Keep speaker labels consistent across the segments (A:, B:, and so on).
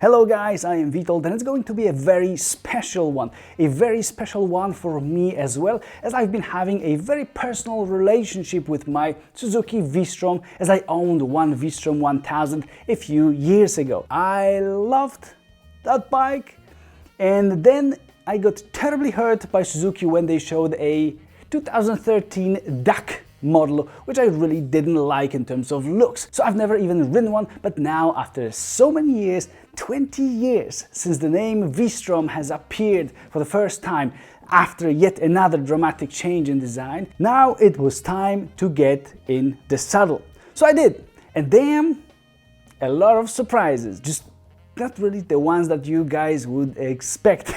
A: Hello guys, I am Vitold and it's going to be a very special one for me as well, as I've been having a very personal relationship with my Suzuki V-Strom, as I owned one V-Strom 1000 a few years ago. I loved that bike, and then I got terribly hurt by Suzuki when they showed a 2013 Duck model, which I really didn't like in terms of looks. So I've never even ridden one, but now after so many years, 20 years since the name V-Strom has appeared for the first time after yet another dramatic change in design, now it was time to get in the saddle. So I did, and damn, a lot of surprises, just not really the ones that you guys would expect,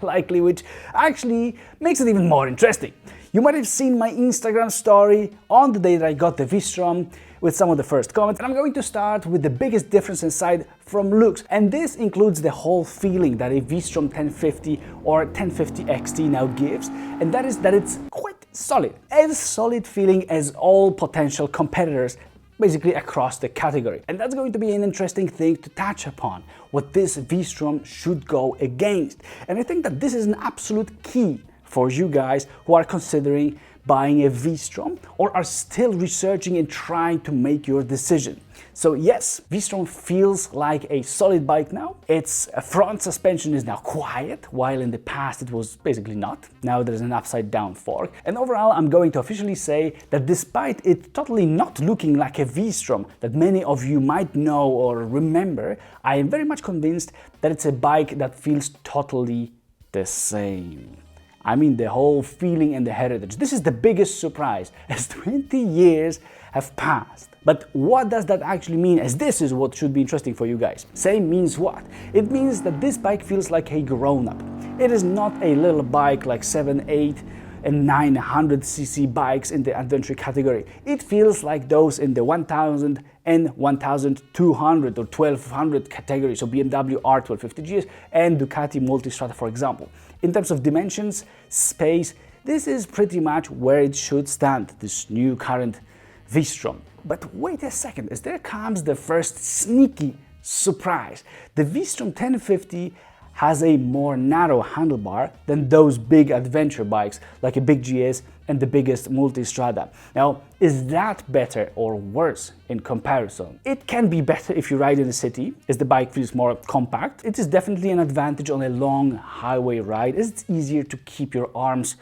A: likely, which actually makes it even more interesting. You might have seen my Instagram story on the day that I got the V-Strom with some of the first comments, and I'm going to start with the biggest difference inside from looks, and this includes the whole feeling that a V-Strom 1050 or 1050XT now gives, and that is that it's quite solid, as solid feeling as all potential competitors basically across the category. And that's going to be an interesting thing to touch upon, what this V-Strom should go against. And I think that this is an absolute key for you guys who are considering buying a V-Strom or are still researching and trying to make your decision. So yes, V-Strom feels like a solid bike now. Its front suspension is now quiet, while in the past it was basically not. Now there's an upside down fork. And overall, I'm going to officially say that despite it totally not looking like a V-Strom that many of you might know or remember, I am very much convinced that it's a bike that feels totally the same. I mean, the whole feeling and the heritage. This is the biggest surprise, as 20 years have passed. But what does that actually mean, as this is what should be interesting for you guys? Same means what? It means that this bike feels like a grown-up. It is not a little bike like 7, 8 and 900cc bikes in the adventure category. It feels like those in the 1000 and 1200 or 1200 category, so BMW R1250 GS and Ducati Multistrada, for example. In terms of dimensions, space, this is pretty much where it should stand, this new current V-Strom. But wait a second, as there comes the first sneaky surprise. The V-Strom 1050 has a more narrow handlebar than those big adventure bikes like a big GS and the biggest Multistrada. Now, is that better or worse in comparison? It can be better if you ride in the city, as the bike feels more compact. It is definitely an advantage on a long highway ride, as it's easier to keep your arms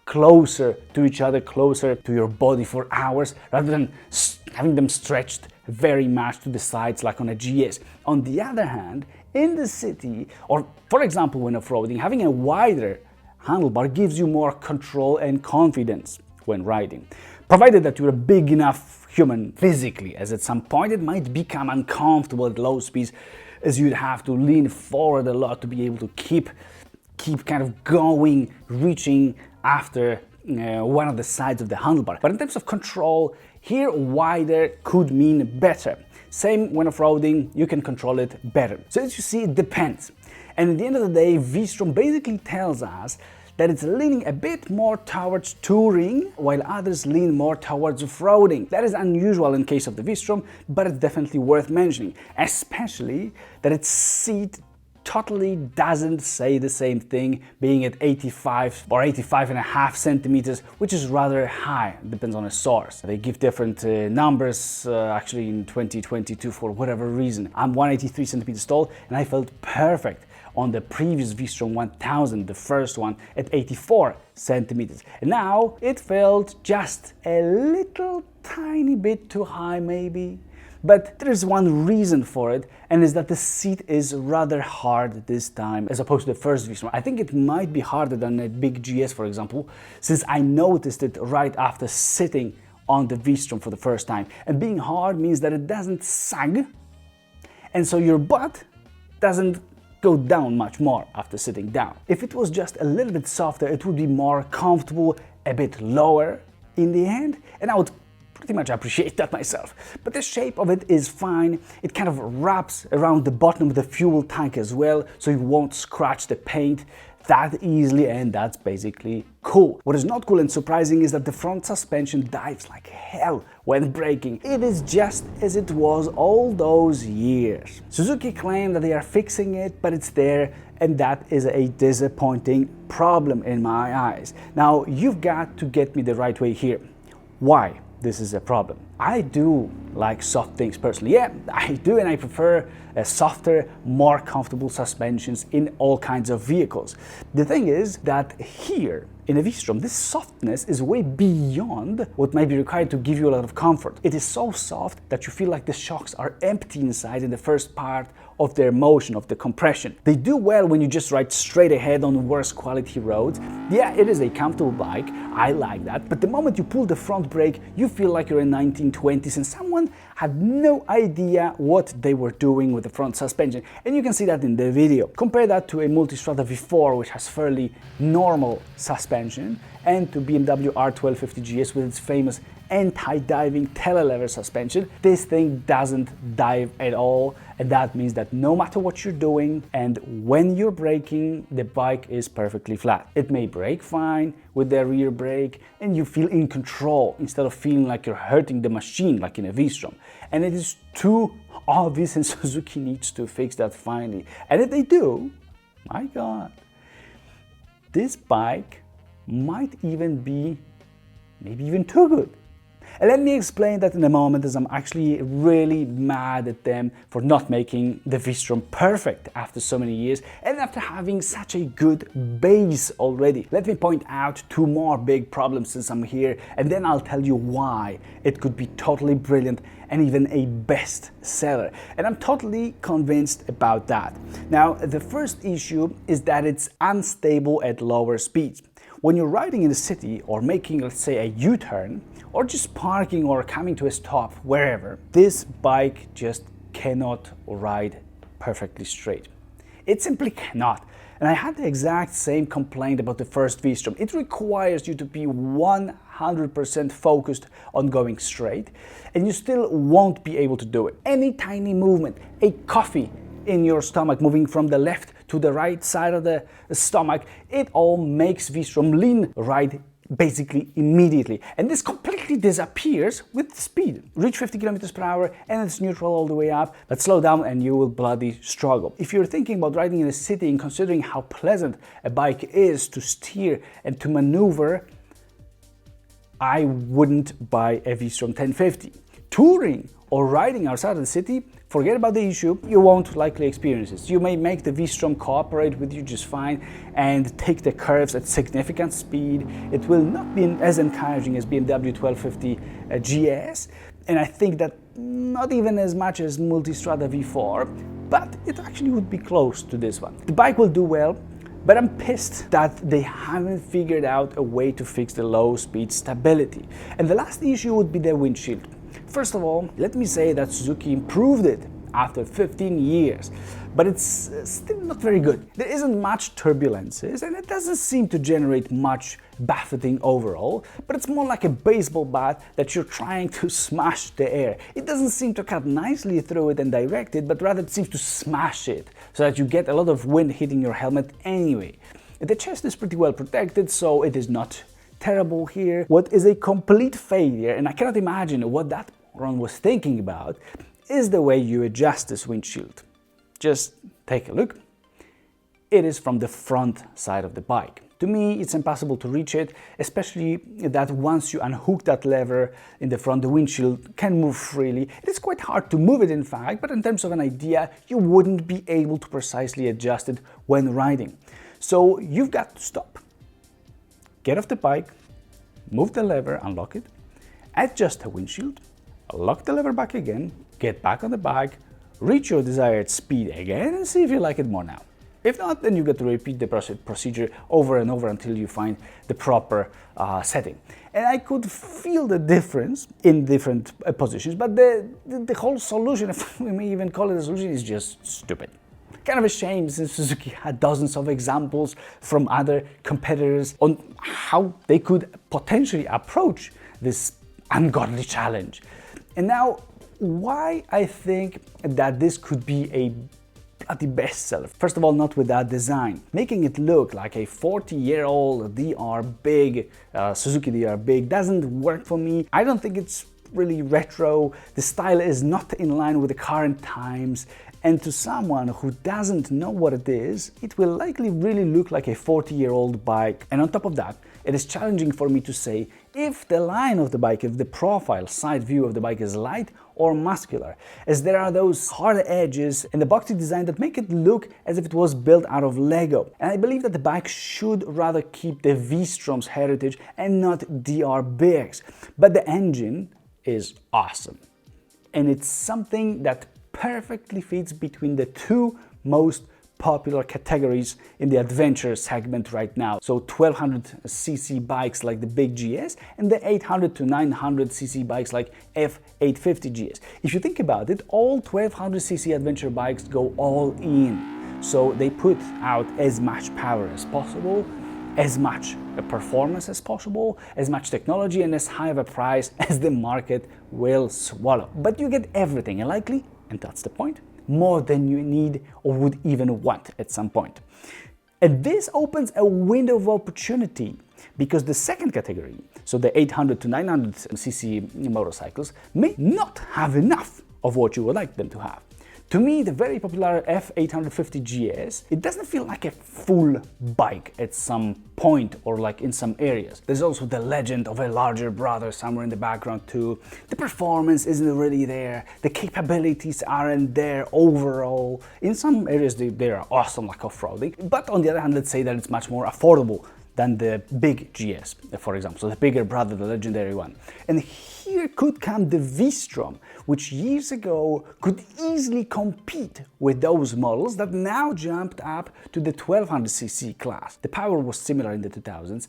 A: closer to each other, closer to your body for hours, rather than having them stretched very much to the sides like on a GS. On the other hand, in the city, or for example when off-roading, having a wider handlebar gives you more control and confidence when riding. Provided that you're a big enough human physically, as at some point it might become uncomfortable at low speeds, as you'd have to lean forward a lot to be able to keep kind of going, reaching after one of the sides of the handlebar. But in terms of control, here wider could mean better. Same when off-roading, you can control it better. So as you see, it depends. And at the end of the day, V-Strom basically tells us that it's leaning a bit more towards touring, while others lean more towards off-roading. That is unusual in case of the V-Strom, but it's definitely worth mentioning, especially that its seat totally doesn't say the same thing, being at 85 or 85.5 centimeters, which is rather high. It depends on the source. They give different numbers actually in 2022 for whatever reason. I'm 183 centimeters tall, and I felt perfect on the previous V-Strom 1000, the first one, at 84 centimeters. And now it felt just a little tiny bit too high maybe. But there is one reason for it, and is that the seat is rather hard this time as opposed to the first V-Strom. I think it might be harder than a big GS, for example, since I noticed it right after sitting on the V-Strom for the first time. And being hard means that it doesn't sag, and so your butt doesn't go down much more after sitting down. If it was just a little bit softer, it would be more comfortable, a bit lower in the end, and I would pretty much appreciate that myself. But the shape of it is fine. It kind of wraps around the bottom of the fuel tank as well, so you won't scratch the paint. that easily, and that's basically cool. What is not cool and surprising is that the front suspension dives like hell when braking. It is just as it was all those years. Suzuki claimed that they are fixing it, but it's there, and that is a disappointing problem in my eyes. Now, you've got to get me the right way here. Why this is a problem? I do like soft things personally. Yeah, I do, and I prefer softer, more comfortable suspensions in all kinds of vehicles. The thing is that here in a V-Strom, this softness is way beyond what might be required to give you a lot of comfort. It is so soft that you feel like the shocks are empty inside in the first part of their motion, of the compression. They do well when you just ride straight ahead on worse quality roads. Yeah, it is a comfortable bike, I like that, but the moment you pull the front brake, you feel like you're in 1920s and someone had no idea what they were doing with the front suspension, and you can see that in the video. Compare that to a Multistrada V4, which has fairly normal suspension, and to BMW R1250 GS with its famous anti-diving telelever suspension. This thing doesn't dive at all, and that means that no matter what you're doing and when you're braking, the bike is perfectly flat. It may brake fine with the rear brake, and you feel in control instead of feeling like you're hurting the machine like in a V-Strom. And it is too obvious, and Suzuki needs to fix that finally. And if they do, my God, this bike might even be maybe even too good. And let me explain that in a moment, as I'm actually really mad at them for not making the V-Strom perfect after so many years and after having such a good base already. Let me point out two more big problems since I'm here, and then I'll tell you why it could be totally brilliant and even a best seller. And I'm totally convinced about that. Now, the first issue is that it's unstable at lower speeds. When you're riding in the city or making, let's say, a U-turn, or just parking or coming to a stop, wherever, this bike just cannot ride perfectly straight. It simply cannot. And I had the exact same complaint about the first V-Strom. It requires you to be 100% focused on going straight, and you still won't be able to do it. Any tiny movement, a coffee in your stomach moving from the left to the right side of the stomach, it all makes V-Strom lean right basically immediately, and this completely disappears with speed. Reach 50 kilometers per hour and it's neutral all the way up, but slow down and you will bloody struggle. If you're thinking about riding in a city and considering how pleasant a bike is to steer and to maneuver, I wouldn't buy a V-Strom 1050. Touring or riding outside of the city, forget about the issue, you won't likely experience it. You may make the V-Strom cooperate with you just fine and take the curves at significant speed. It will not be as encouraging as BMW 1250 GS, and I think that not even as much as Multistrada V4, but it actually would be close to this one. The bike will do well, but I'm pissed that they haven't figured out a way to fix the low speed stability. And the last issue would be the windshield. First of all, let me say that Suzuki improved it after 15 years, but it's still not very good. There isn't much turbulences and it doesn't seem to generate much buffeting overall, but it's more like a baseball bat that you're trying to smash the air. It doesn't seem to cut nicely through it and direct it, but rather it seems to smash it so that you get a lot of wind hitting your helmet anyway. The chest is pretty well protected, so it is not terrible here. What is a complete failure, and I cannot imagine what that Ron was thinking about, is the way you adjust this windshield. Just take a look. It is from the front side of the bike. To me, it's impossible to reach it, especially that once you unhook that lever in the front, the windshield can move freely. It is quite hard to move it, in fact, but in terms of an idea, you wouldn't be able to precisely adjust it when riding. So you've got to stop, get off the bike, move the lever, unlock it, adjust the windshield, lock the lever back again, get back on the bike, reach your desired speed again and see if you like it more now. If not, then you get to repeat the procedure over and over until you find the proper setting. And I could feel the difference in different positions, but the whole solution, if we may even call it a solution, is just stupid. Kind of a shame, since Suzuki had dozens of examples from other competitors on how they could potentially approach this ungodly challenge. And now, why I think that this could be a bloody bestseller. First of all, not with that design. Making it look like a 40-year-old DR Big, Suzuki DR Big doesn't work for me. I don't think it's really retro. The style is not in line with the current times. And to someone who doesn't know what it is, it will likely really look like a 40-year-old bike. And on top of that, it is challenging for me to say if the line of the bike, if the profile, side view of the bike is light or muscular, as there are those hard edges in the boxy design that make it look as if it was built out of Lego. And I believe that the bike should rather keep the V-Strom's heritage and not DR Bigs. But the engine is awesome. And it's something that perfectly fits between the two most popular categories in the adventure segment right now. So 1200cc bikes like the big GS and the 800 to 900cc bikes like F850 GS. If you think about it, all 1200cc adventure bikes go all in. So they put out as much power as possible, as much performance as possible, as much technology and as high of a price as the market will swallow. But you get everything, and likely, and that's the point, more than you need or would even want at some point. And this opens a window of opportunity because the second category, so the 800 to 900cc motorcycles, may not have enough of what you would like them to have. To me, the very popular F850 GS, it doesn't feel like a full bike at some point or like in some areas. There's also the legend of a larger brother somewhere in the background too. The performance isn't really there. The capabilities aren't there overall. In some areas they are awesome, like off-roading. But on the other hand, let's say that it's much more affordable than the big GS, for example, so the bigger brother, the legendary one. And here could come the V-Strom, which years ago could easily compete with those models that now jumped up to the 1200cc class. The power was similar in the 2000s.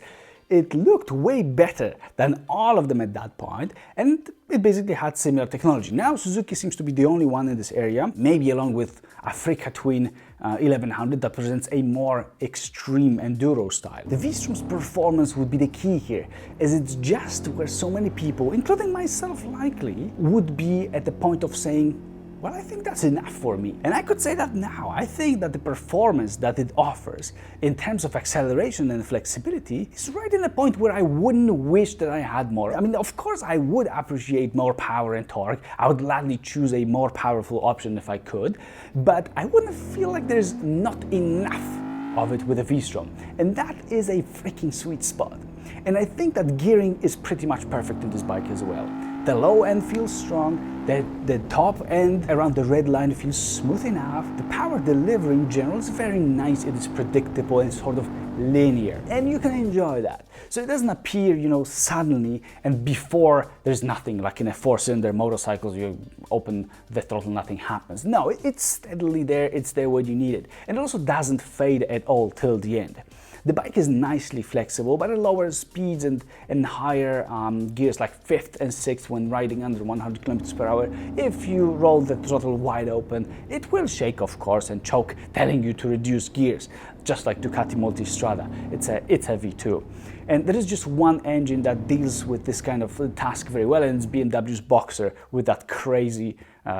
A: It looked way better than all of them at that point, and it basically had similar technology. Now Suzuki seems to be the only one in this area, maybe along with Africa Twin 1100 that presents a more extreme enduro style. The V-Strom's performance would be the key here, as it's just where so many people, including myself likely, would be at the point of saying, well, I think that's enough for me. And I could say that now. I think that the performance that it offers in terms of acceleration and flexibility is right in a point where I wouldn't wish that I had more. I mean, of course, I would appreciate more power and torque. I would gladly choose a more powerful option if I could, but I wouldn't feel like there's not enough of it with a V-Strom. And that is a freaking sweet spot. And I think that gearing is pretty much perfect in this bike as well. The low end feels strong, the top end around the red line feels smooth enough. The power delivery in general is very nice, it is predictable and sort of linear, and you can enjoy that. So it doesn't appear, you know, suddenly and before there's nothing, like in a 4-cylinder motorcycles, you open the throttle, nothing happens. No, it's steadily there, it's there when you need it. And it also doesn't fade at all till the end. The bike is nicely flexible, but at lower speeds and higher gears like 5th and 6th when riding under 100 km per hour. If you roll the throttle wide open, it will shake, of course, and choke, telling you to reduce gears, just like Ducati Multistrada. It's a V2. And there is just one engine that deals with this kind of task very well, and it's BMW's Boxer with that crazy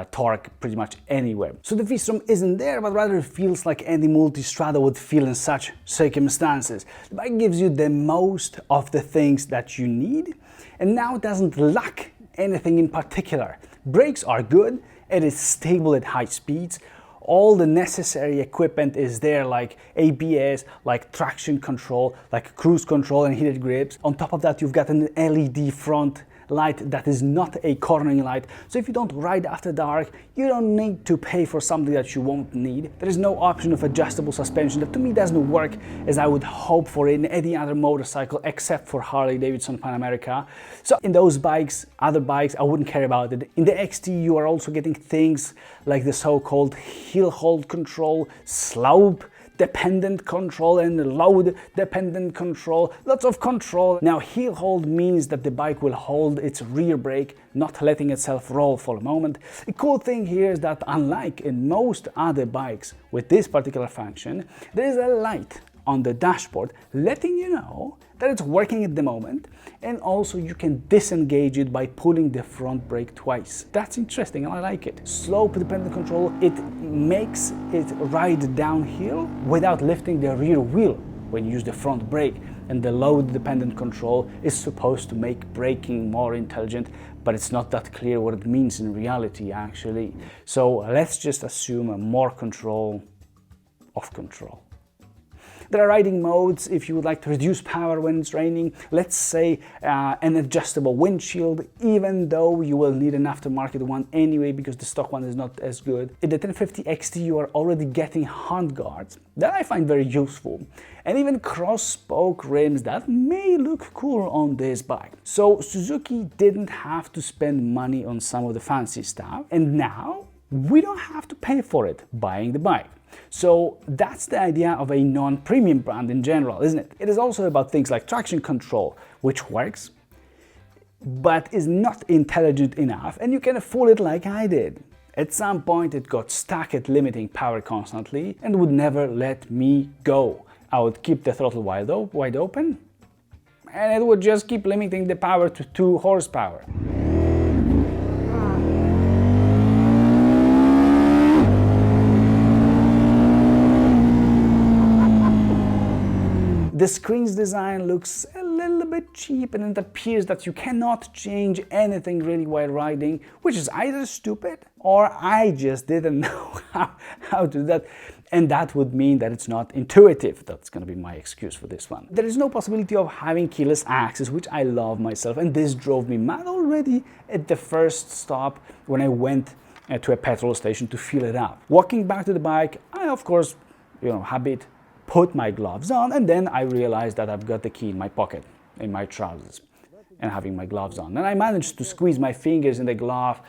A: torque pretty much anywhere. So the V-Strom isn't there, but rather it feels like any Multistrada would feel in such circumstances. The bike gives you the most of the things that you need, and now it doesn't lack anything in particular. Brakes are good, it is stable at high speeds, all the necessary equipment is there, like ABS, like traction control, like cruise control and heated grips. On top of that, you've got an LED front light that is not a cornering light, so if you don't ride after dark, you don't need to pay for something that you won't need. There is no option of adjustable suspension that to me doesn't work as I would hope for in any other motorcycle except for Harley Davidson Pan America. So in those bikes, other bikes, I wouldn't care about it. In the XT you are also getting things like the so-called hill hold control, slope dependent control and load dependent control, lots of control. Now heel hold means that the bike will hold its rear brake, not letting itself roll for a moment. The cool thing here is that unlike in most other bikes with this particular function, there is a light on the dashboard, letting you know that it's working at the moment, and also you can disengage it by pulling the front brake twice. That's interesting and I like it. Slope dependent control, it makes it ride downhill without lifting the rear wheel when you use the front brake, and the load dependent control is supposed to make braking more intelligent, but it's not that clear what it means in reality actually. So let's just assume more control of control. There are riding modes if you would like to reduce power when it's raining. Let's say an adjustable windshield, even though you will need an aftermarket one anyway because the stock one is not as good. In the 1050XT you are already getting hand guards that I find very useful, and even cross-spoke rims that may look cool on this bike. So Suzuki didn't have to spend money on some of the fancy stuff, and now we don't have to pay for it buying the bike. So that's the idea of a non-premium brand in general, isn't it? It is also about things like traction control, which works, but is not intelligent enough, and you can fool it like I did. At some point it got stuck at limiting power constantly and would never let me go. I would keep the throttle wide open, and it would just keep limiting the power to 2 horsepower. The screen's design looks a little bit cheap, and it appears that you cannot change anything really while riding, which is either stupid or I just didn't know how to do that, and that would mean that it's not intuitive. That's going to be my excuse for this one. There is no possibility of having keyless access, which I love myself, and this drove me mad already at the first stop when I went to a petrol station to fill it up. Walking back to the bike, I of course, habit, put my gloves on, and then I realized that I've got the key in my pocket, in my trousers, and having my gloves on. And I managed to squeeze my fingers in the glove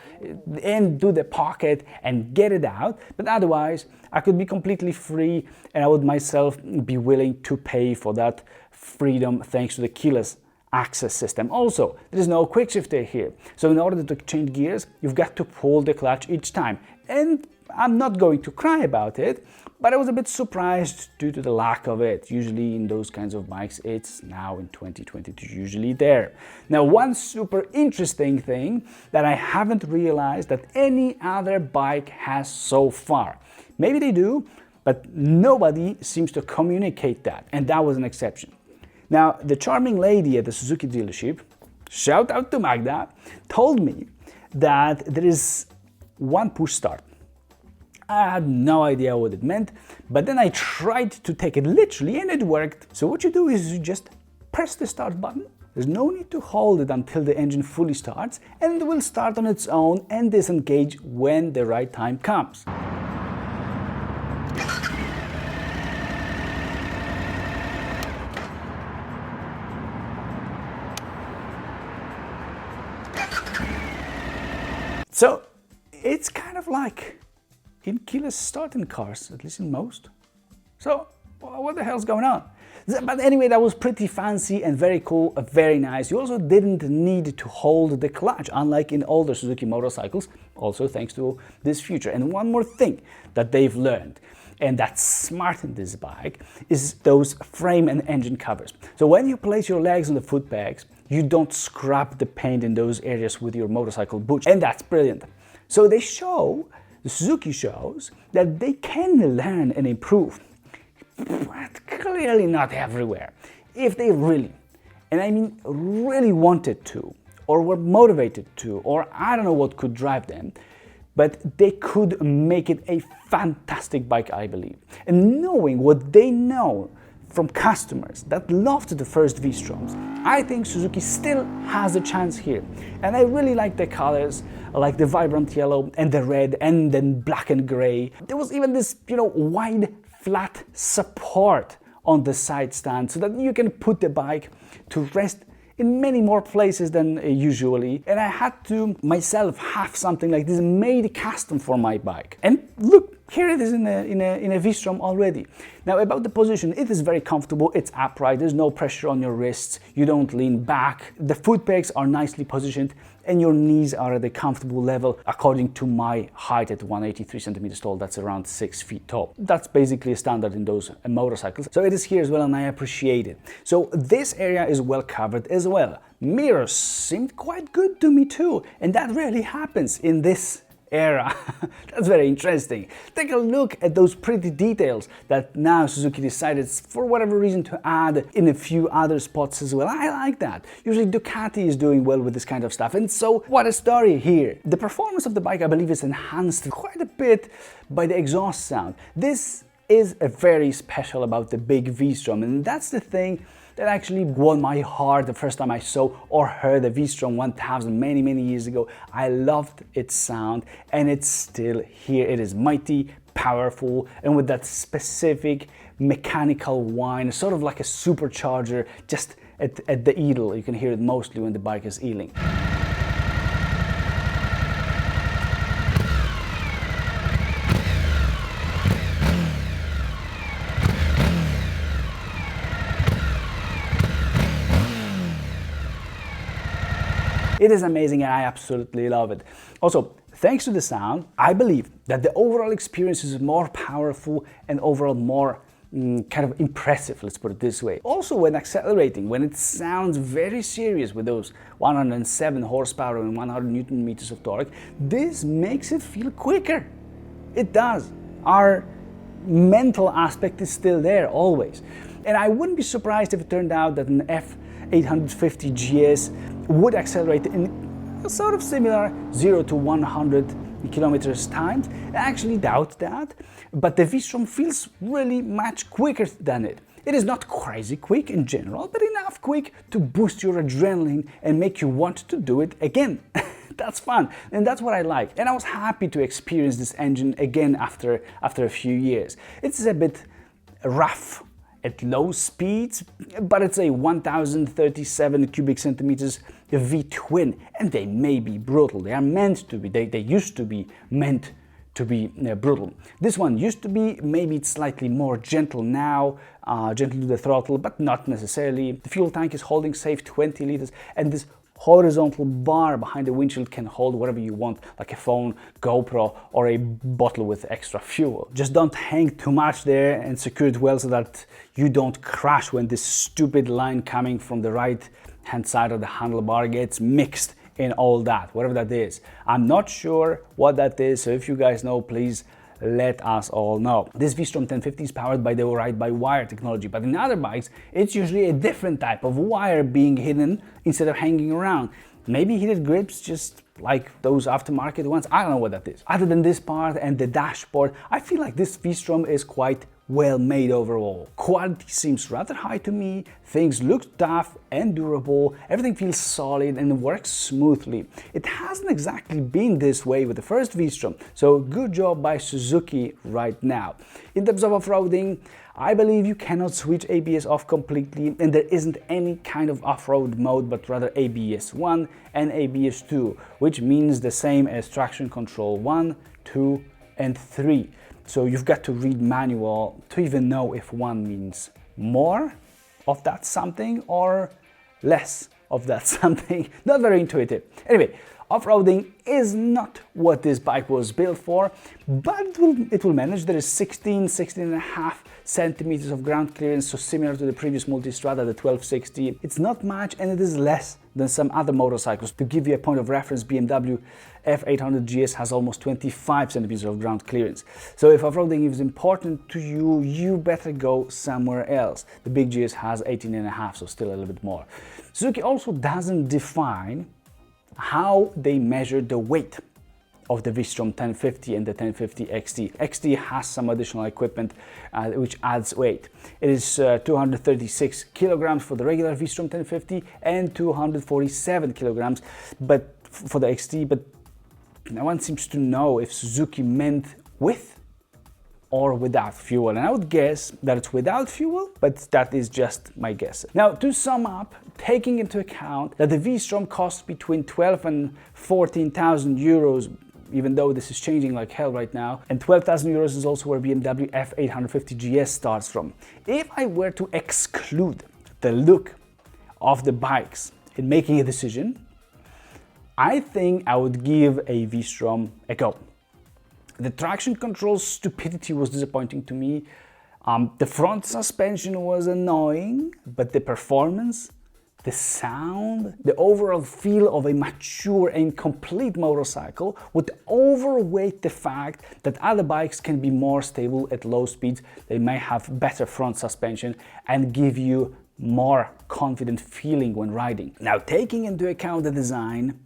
A: and do the pocket and get it out, but otherwise I could be completely free, and I would myself be willing to pay for that freedom thanks to the keyless access system. Also, there is no quick shifter here, so in order to change gears you've got to pull the clutch each time, and I'm not going to cry about it, but I was a bit surprised due to the lack of it. Usually in those kinds of bikes it's now in 2022 usually there. Now, one super interesting thing that I haven't realized that any other bike has so far. Maybe they do, but nobody seems to communicate that, and that was an exception. Now, the charming lady at the Suzuki dealership, shout out to Magda, told me that there is one push start. I had no idea what it meant, but then I tried to take it literally and it worked. So what you do is you just press the start button. There's no need to hold it until the engine fully starts, and it will start on its own and disengage when the right time comes. So it's kind of like in keyless starting cars, at least in most. So what the hell's going on? But anyway, that was pretty fancy and very cool, very nice. You also didn't need to hold the clutch, unlike in older Suzuki motorcycles, also thanks to this feature. And one more thing that they've learned, and that's smart in this bike, is those frame and engine covers. So when you place your legs on the foot pegs, you don't scrub the paint in those areas with your motorcycle boots, and that's brilliant. So they show, the Suzuki shows, that they can learn and improve, but clearly not everywhere. If they really, and I mean really wanted to, or were motivated to, or I don't know what could drive them, but they could make it a fantastic bike, I believe. And knowing what they know from customers that loved the first V-Stroms, I think Suzuki still has a chance here. And I really like the colors, I like the vibrant yellow and the red and then black and gray. There was even this, wide flat support on the side stand so that you can put the bike to rest in many more places than usually. And I had to myself have something like this made custom for my bike. And look, here it is in a V-Strom already. Now about the position, it is very comfortable, it's upright, there's no pressure on your wrists, you don't lean back, the foot pegs are nicely positioned, and your knees are at a comfortable level according to my height at 183 centimeters tall. That's around 6 feet tall. That's basically a standard in those motorcycles. So it is here as well, and I appreciate it. So this area is well covered as well. Mirrors seemed quite good to me too, and that rarely happens in this era. That's very interesting. Take a look at those pretty details that now Suzuki decided for whatever reason to add in a few other spots as well. I like that. Usually Ducati is doing well with this kind of stuff, and so what a story here. The performance of the bike, I believe, is enhanced quite a bit by the exhaust sound. This is a very special about the big V-Strom, and that's the thing that actually won my heart the first time I saw or heard the V-Strom 1000 many years ago. I loved its sound, and it's still here. It is mighty, powerful, and with that specific mechanical whine, sort of like a supercharger just at the idle. You can hear it mostly when the bike is idling. It is amazing, and I absolutely love it. Also, thanks to the sound, I believe that the overall experience is more powerful and overall more kind of impressive, let's put it this way. Also, when accelerating, when it sounds very serious with those 107 horsepower and 100 Newton meters of torque, this makes it feel quicker. It does. Our mental aspect is still there always. And I wouldn't be surprised if it turned out that an F850 GS would accelerate in a sort of similar 0 to 100 kilometers times. I actually doubt that, but the V-Strom feels really much quicker than it. It is not crazy quick in general, but enough quick to boost your adrenaline and make you want to do it again. That's fun, and that's what I like. And I was happy to experience this engine again after a few years. It's a bit rough at low speeds, but it's a 1037 cubic centimeters V-twin, and they may be brutal. They are meant to be. They used to be meant to be brutal. This one used to be. Maybe it's slightly more gentle now, gentle to the throttle, but not necessarily. The fuel tank is holding safe 20 liters, and this horizontal bar behind the windshield can hold whatever you want, like a phone, GoPro, or a bottle with extra fuel. Just don't hang too much there and secure it well so that you don't crash when this stupid line coming from the right hand side of the handlebar gets mixed in all that, whatever that is. I'm not sure what that is, so if you guys know, please let us all know. This V-Strom 1050 is powered by the ride-by-wire technology, but in other bikes, it's usually a different type of wire being hidden instead of hanging around. Maybe heated grips, just like those aftermarket ones. I don't know what that is. Other than this part and the dashboard, I feel like this V-Strom is quite well made overall. Quality seems rather high to me, things look tough and durable, everything feels solid and works smoothly. It hasn't exactly been this way with the first V-Strom, so good job by Suzuki right now. In terms of off-roading, I believe you cannot switch ABS off completely, and there isn't any kind of off-road mode, but rather ABS 1 and ABS 2, which means the same as traction control 1, 2 and 3. So you've got to read manual to even know if 1 means more of that something or less of that something. Not very intuitive. Anyway, off-roading is not what this bike was built for, but it will manage. There is 16.5 centimeters of ground clearance, so similar to the previous Multistrada, the 1260. It's not much, and it is less than some other motorcycles. To give you a point of reference, BMW F800 GS has almost 25 centimeters of ground clearance. So if off-roading is important to you, you better go somewhere else. The big GS has 18.5, so still a little bit more. Suzuki also doesn't define how they measure the weight of the V-Strom 1050 and the 1050XT. XT has some additional equipment which adds weight. It is 236 kilograms for the regular V-Strom 1050 and 247 kilograms but for the XT, but no one seems to know if Suzuki meant with or without fuel, and I would guess that it's without fuel, but that is just my guess. Now, to sum up, taking into account that the V-Strom costs between 12 and 14,000 euros even though this is changing like hell right now. And 12,000 euros is also where BMW F850 GS starts from. If I were to exclude the look of the bikes in making a decision, I think I would give a V-Strom a go. The traction control stupidity was disappointing to me. The front suspension was annoying, but the performance, the sound, the overall feel of a mature and complete motorcycle would overweight the fact that other bikes can be more stable at low speeds. They may have better front suspension and give you more confident feeling when riding. Now, taking into account the design,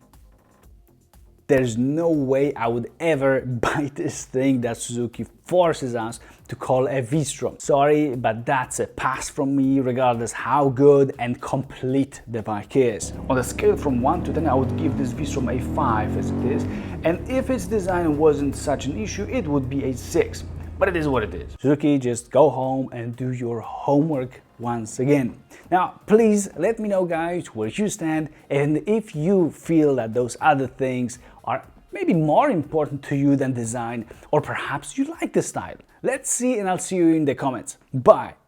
A: there's no way I would ever buy this thing that Suzuki forces us to call a V-Strom. Sorry, but that's a pass from me, regardless how good and complete the bike is. On a scale from 1 to 10, I would give this V-Strom a 5 as it is, and if its design wasn't such an issue, it would be a 6. But it is what it is. Suzuki, just go home and do your homework once again. Now, please let me know, guys, where you stand, and if you feel that those other things are maybe more important to you than design, or perhaps you like the style. Let's see, and I'll see you in the comments. Bye!